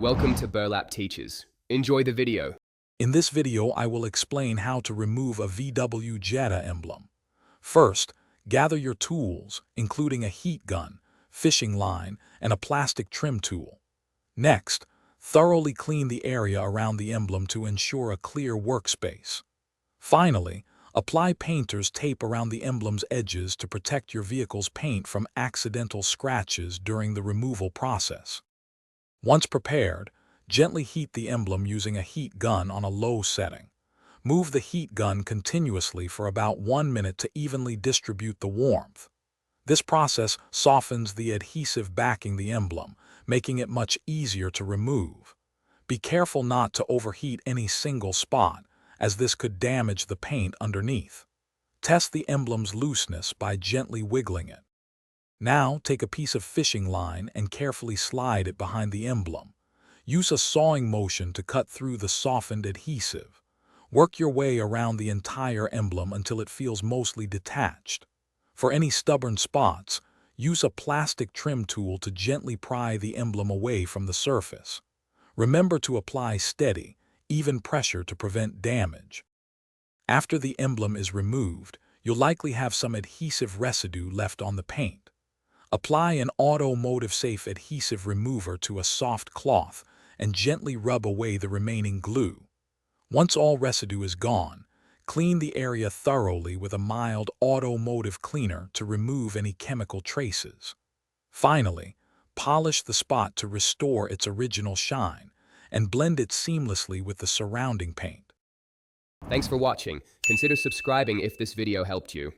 Welcome to Burlap Teachers. Enjoy the video. In this video, I will explain how to remove a Emblem Jetta emblem. First, gather your tools, including a heat gun, fishing line, and a plastic trim tool. Next, thoroughly clean the area around the emblem to ensure a clear workspace. Finally, apply painter's tape around the emblem's edges to protect your vehicle's paint from accidental scratches during the removal process. Once prepared, gently heat the emblem using a heat gun on a low setting. Move the heat gun continuously for about 1 minute to evenly distribute the warmth. This process softens the adhesive backing the emblem, making it much easier to remove. Be careful not to overheat any single spot, as this could damage the paint underneath. Test the emblem's looseness by gently wiggling it. Now, take a piece of fishing line and carefully slide it behind the emblem. Use a sawing motion to cut through the softened adhesive. Work your way around the entire emblem until it feels mostly detached. For any stubborn spots, use a plastic trim tool to gently pry the emblem away from the surface. Remember to apply steady, even pressure to prevent damage. After the emblem is removed, you'll likely have some adhesive residue left on the paint. Apply an automotive-safe adhesive remover to a soft cloth and gently rub away the remaining glue. Once all residue is gone, clean the area thoroughly with a mild automotive cleaner to remove any chemical traces. Finally, polish the spot to restore its original shine and blend it seamlessly with the surrounding paint. Thanks for watching. Consider subscribing if this video helped you.